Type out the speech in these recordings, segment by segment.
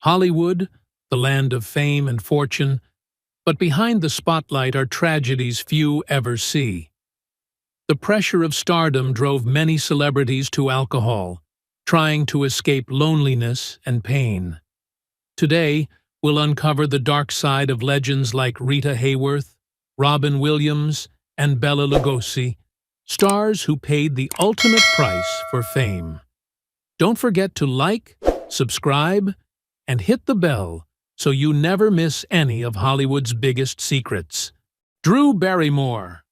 Hollywood, the land of fame and fortune, but behind the spotlight are tragedies few ever see. The pressure of stardom drove many celebrities to alcohol, trying to escape loneliness and pain. Today, we'll uncover the dark side of legends like Rita Hayworth, Robin Williams, and Bela Lugosi, stars who paid the ultimate price for fame. Don't forget to like, subscribe, and hit the bell so you never miss any of Hollywood's biggest secrets. Drew Barrymore.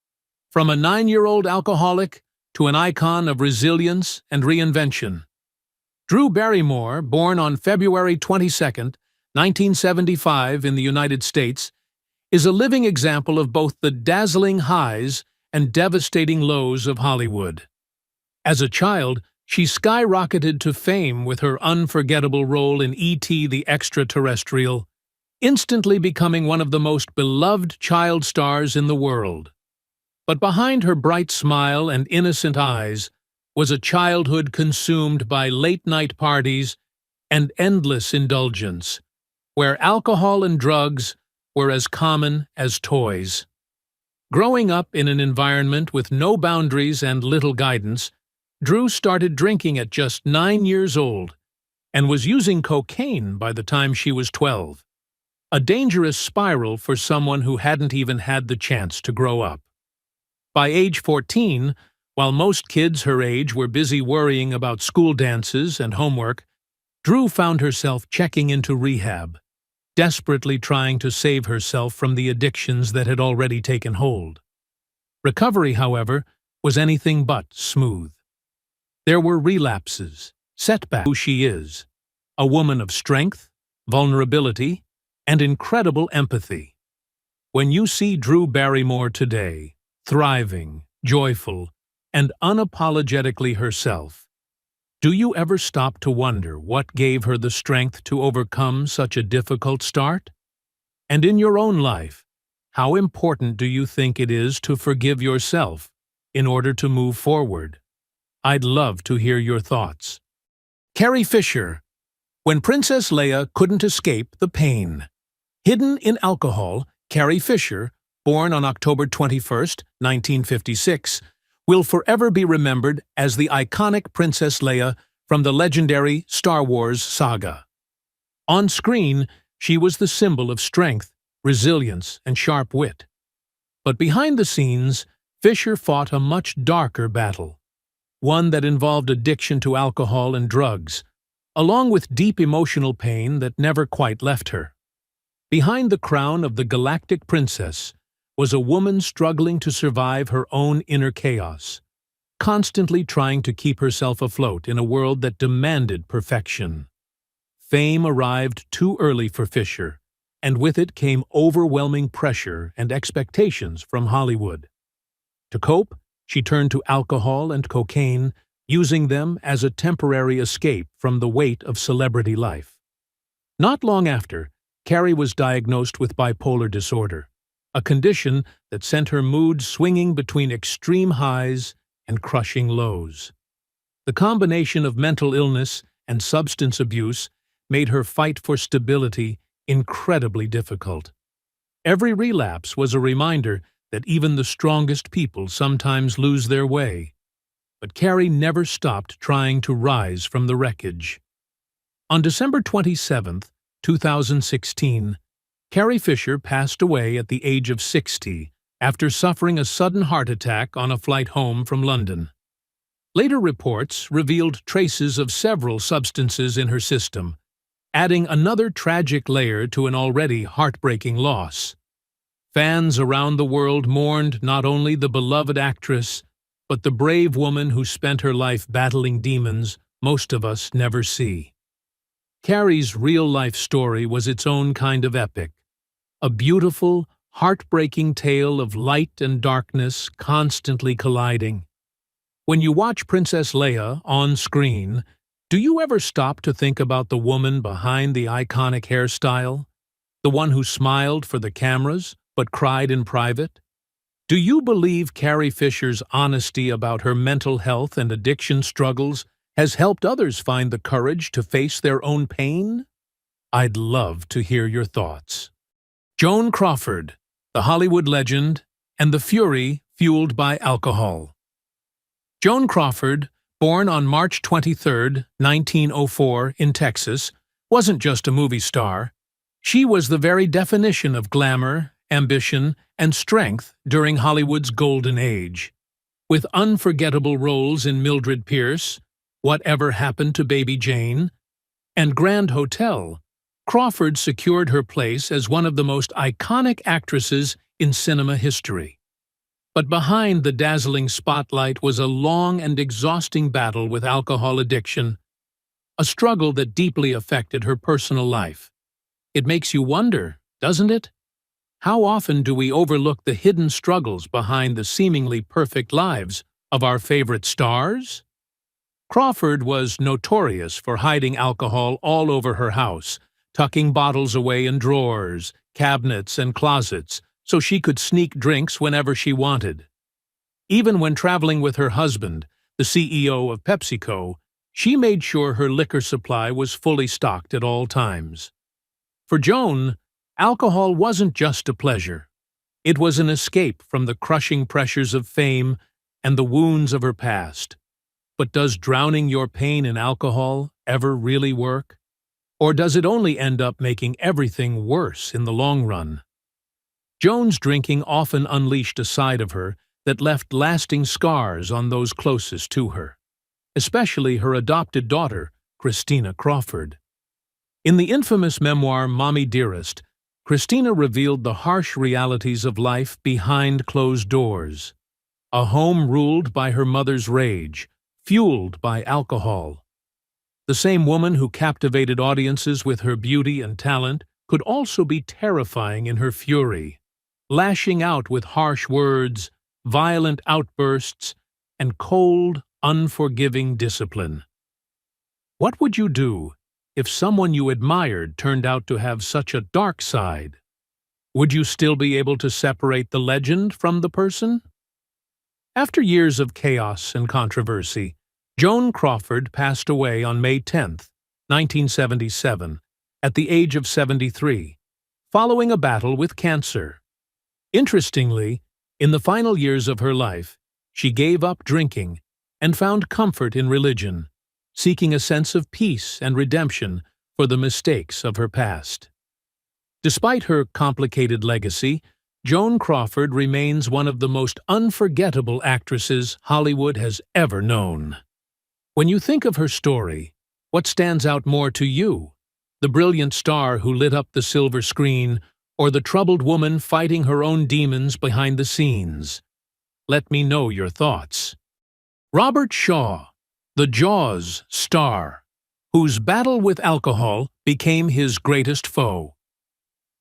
From a 9-year-old alcoholic to an icon of resilience and reinvention. Drew Barrymore, born on February 22, 1975 in the United States, is a living example of both the dazzling highs and devastating lows of Hollywood. As a child, she skyrocketed to fame with her unforgettable role in E.T. the Extraterrestrial, instantly becoming one of the most beloved child stars in the world. But behind her bright smile and innocent eyes was a childhood consumed by late-night parties and endless indulgence, where alcohol and drugs were as common as toys. Growing up in an environment with no boundaries and little guidance, Drew started drinking at just 9 years old and was using cocaine by the time she was 12. A dangerous spiral for someone who hadn't even had the chance to grow up. By age 14, while most kids her age were busy worrying about school dances and homework, Drew found herself checking into rehab, desperately trying to save herself from the addictions that had already taken hold. Recovery, however, was anything but smooth. There were relapses, setbacks. Who she is, a woman of strength, vulnerability, and incredible empathy. When you see Drew Barrymore today, thriving, joyful, and unapologetically herself, do you ever stop to wonder what gave her the strength to overcome such a difficult start? And in your own life, how important do you think it is to forgive yourself in order to move forward? I'd love to hear your thoughts. Carrie Fisher. When Princess Leia couldn't escape the pain. Hidden in alcohol, Carrie Fisher, born on October 21, 1956, will forever be remembered as the iconic Princess Leia from the legendary Star Wars saga. On screen, she was the symbol of strength, resilience, and sharp wit. But behind the scenes, Fisher fought a much darker battle, one that involved addiction to alcohol and drugs, along with deep emotional pain that never quite left her. Behind the crown of the galactic princess was a woman struggling to survive her own inner chaos, constantly trying to keep herself afloat in a world that demanded perfection. Fame arrived too early for Fisher, and with it came overwhelming pressure and expectations from Hollywood. To cope, she turned to alcohol and cocaine, using them as a temporary escape from the weight of celebrity life. Not long after, Carrie was diagnosed with bipolar disorder, a condition that sent her mood swinging between extreme highs and crushing lows. The combination of mental illness and substance abuse made her fight for stability incredibly difficult. Every relapse was a reminder that even the strongest people sometimes lose their way. But Carrie never stopped trying to rise from the wreckage. On December 27, 2016, Carrie Fisher passed away at the age of 60 after suffering a sudden heart attack on a flight home from London. Later reports revealed traces of several substances in her system, adding another tragic layer to an already heartbreaking loss. Fans around the world mourned not only the beloved actress, but the brave woman who spent her life battling demons most of us never see. Carrie's real-life story was its own kind of epic, a beautiful, heartbreaking tale of light and darkness constantly colliding. When you watch Princess Leia on screen, do you ever stop to think about the woman behind the iconic hairstyle? The one who smiled for the cameras but cried in private? Do you believe Carrie Fisher's honesty about her mental health and addiction struggles has helped others find the courage to face their own pain? I'd love to hear your thoughts. Joan Crawford, the Hollywood legend, and the fury fueled by alcohol. Joan Crawford, born on March 23, 1904, in Texas, wasn't just a movie star. She was the very definition of glamour, ambition, and strength during Hollywood's golden age. With unforgettable roles in Mildred Pierce, Whatever Happened to Baby Jane, and Grand Hotel, Crawford secured her place as one of the most iconic actresses in cinema history. But behind the dazzling spotlight was a long and exhausting battle with alcohol addiction, a struggle that deeply affected her personal life. It makes you wonder, doesn't it? How often do we overlook the hidden struggles behind the seemingly perfect lives of our favorite stars? Crawford was notorious for hiding alcohol all over her house, tucking bottles away in drawers, cabinets, and closets so she could sneak drinks whenever she wanted. Even when traveling with her husband, the CEO of PepsiCo, she made sure her liquor supply was fully stocked at all times. For Joan, alcohol wasn't just a pleasure. It was an escape from the crushing pressures of fame and the wounds of her past. But does drowning your pain in alcohol ever really work? Or does it only end up making everything worse in the long run? Joan's drinking often unleashed a side of her that left lasting scars on those closest to her, especially her adopted daughter, Christina Crawford. In the infamous memoir Mommy Dearest, Christina revealed the harsh realities of life behind closed doors. A home ruled by her mother's rage, fueled by alcohol. The same woman who captivated audiences with her beauty and talent could also be terrifying in her fury, lashing out with harsh words, violent outbursts, and cold, unforgiving discipline. What would you do if someone you admired turned out to have such a dark side? Would you still be able to separate the legend from the person? After years of chaos and controversy, Joan Crawford passed away on May 10, 1977, at the age of 73, following a battle with cancer. Interestingly, in the final years of her life, she gave up drinking and found comfort in religion, seeking a sense of peace and redemption for the mistakes of her past. Despite her complicated legacy, Joan Crawford remains one of the most unforgettable actresses Hollywood has ever known. When you think of her story, what stands out more to you? The brilliant star who lit up the silver screen, or the troubled woman fighting her own demons behind the scenes? Let me know your thoughts. Robert Shaw, the Jaws star, whose battle with alcohol became his greatest foe.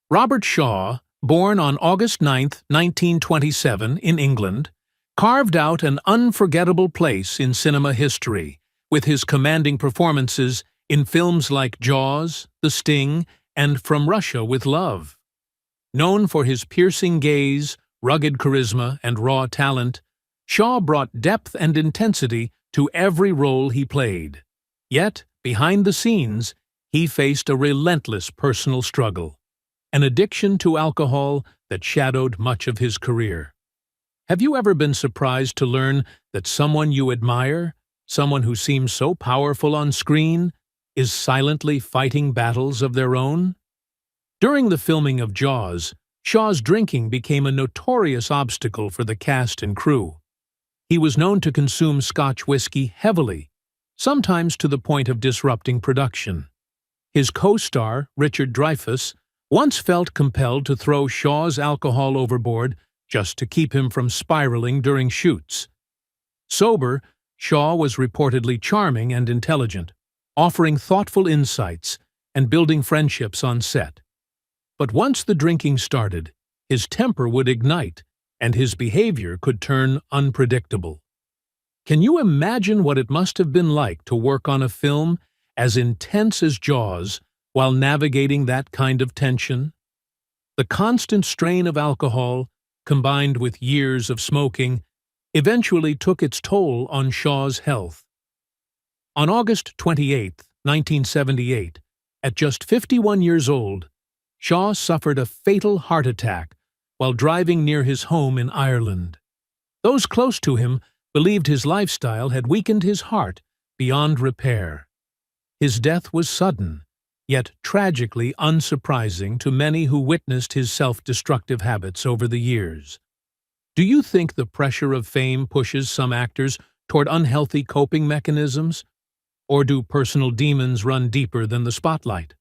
Robert Shaw, born on August 9, 1927, in England, carved out an unforgettable place in cinema history with his commanding performances in films like Jaws, The Sting, and From Russia with Love. Known for his piercing gaze, rugged charisma, and raw talent, Shaw brought depth and intensity to every role he played. Yet, behind the scenes, he faced a relentless personal struggle, an addiction to alcohol that shadowed much of his career. Have you ever been surprised to learn that someone you admire, someone who seems so powerful on screen, is silently fighting battles of their own? During the filming of Jaws, Shaw's drinking became a notorious obstacle for the cast and crew. He was known to consume Scotch whiskey heavily, sometimes to the point of disrupting production. His co-star, Richard Dreyfuss, once felt compelled to throw Shaw's alcohol overboard just to keep him from spiraling during shoots. Sober, Shaw was reportedly charming and intelligent, offering thoughtful insights and building friendships on set. But once the drinking started, his temper would ignite, and his behavior could turn unpredictable. Can you imagine what it must have been like to work on a film as intense as Jaws while navigating that kind of tension? The constant strain of alcohol, combined with years of smoking, eventually took its toll on Shaw's health. On August 28, 1978, At just 51 years old, Shaw suffered a fatal heart attack while driving near his home in Ireland. Those close to him believed his lifestyle had weakened his heart beyond repair. His death was sudden, yet tragically unsurprising to many who witnessed his self-destructive habits over the years. Do you think the pressure of fame pushes some actors toward unhealthy coping mechanisms? Or do personal demons run deeper than the spotlight?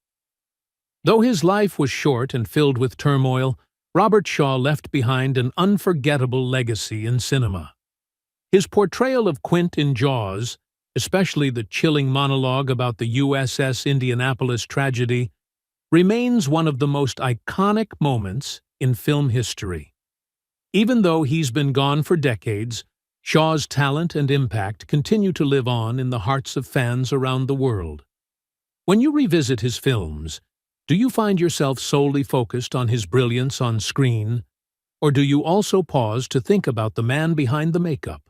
Though his life was short and filled with turmoil, Robert Shaw left behind an unforgettable legacy in cinema. His portrayal of Quint in Jaws, especially the chilling monologue about the USS Indianapolis tragedy, remains one of the most iconic moments in film history. Even though he's been gone for decades, Shaw's talent and impact continue to live on in the hearts of fans around the world. When you revisit his films, do you find yourself solely focused on his brilliance on screen, or do you also pause to think about the man behind the makeup,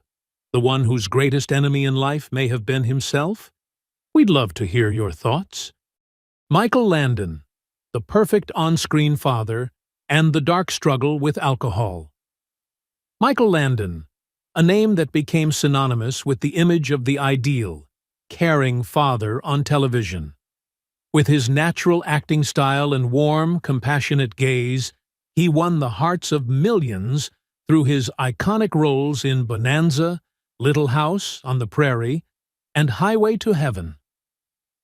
the one whose greatest enemy in life may have been himself? We'd love to hear your thoughts. Michael Landon, the perfect on-screen father, and the dark struggle with alcohol. Michael Landon, a name that became synonymous with the image of the ideal, caring father on television. With his natural acting style and warm, compassionate gaze, he won the hearts of millions through his iconic roles in Bonanza, Little House on the Prairie, and Highway to Heaven.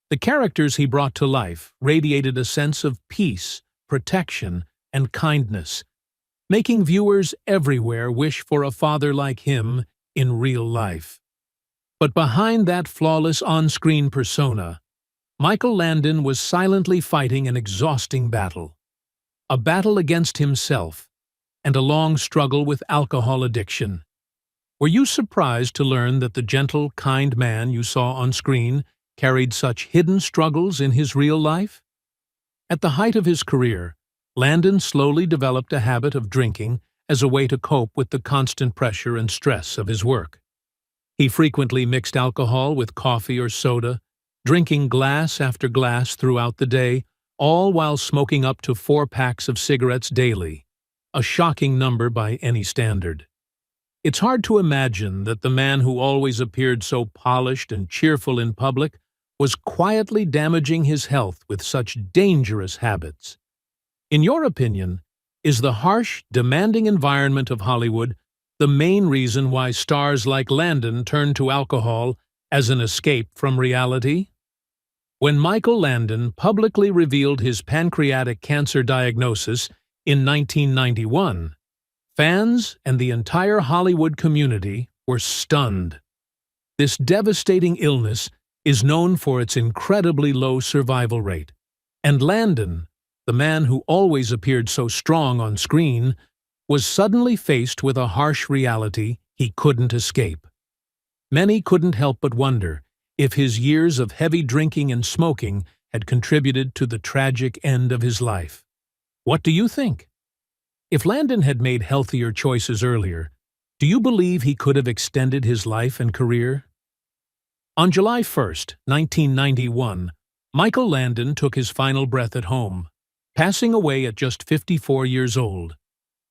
The characters he brought to life radiated a sense of peace, protection, and kindness, making viewers everywhere wish for a father like him in real life. But behind that flawless on-screen persona, Michael Landon was silently fighting an exhausting battle. A battle against himself, and a long struggle with alcohol addiction. Were you surprised to learn that the gentle, kind man you saw on screen carried such hidden struggles in his real life? At the height of his career, Landon slowly developed a habit of drinking as a way to cope with the constant pressure and stress of his work. He frequently mixed alcohol with coffee or soda, drinking glass after glass throughout the day, all while smoking up to 4 packs of cigarettes daily, a shocking number by any standard. It's hard to imagine that the man who always appeared so polished and cheerful in public was quietly damaging his health with such dangerous habits. In your opinion, is the harsh, demanding environment of Hollywood the main reason why stars like Landon turn to alcohol as an escape from reality? When Michael Landon publicly revealed his pancreatic cancer diagnosis in 1991, fans and the entire Hollywood community were stunned. This devastating illness is known for its incredibly low survival rate, and Landon, the man who always appeared so strong on screen, was suddenly faced with a harsh reality he couldn't escape. Many couldn't help but wonder if his years of heavy drinking and smoking had contributed to the tragic end of his life. What do you think? If Landon had made healthier choices earlier, do you believe he could have extended his life and career? On July 1st, 1991, Michael Landon took his final breath at home, passing away at just 54 years old.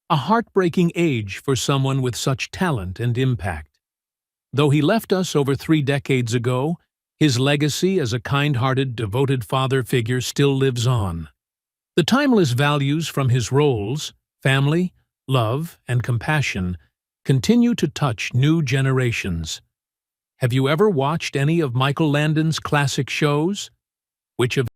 A heartbreaking age for someone with such talent and impact. Though he left us over 3 decades ago, his legacy as a kind-hearted, devoted father figure still lives on. The timeless values from his roles, family, love, and compassion, continue to touch new generations. Have you ever watched any of Michael Landon's classic shows? Which of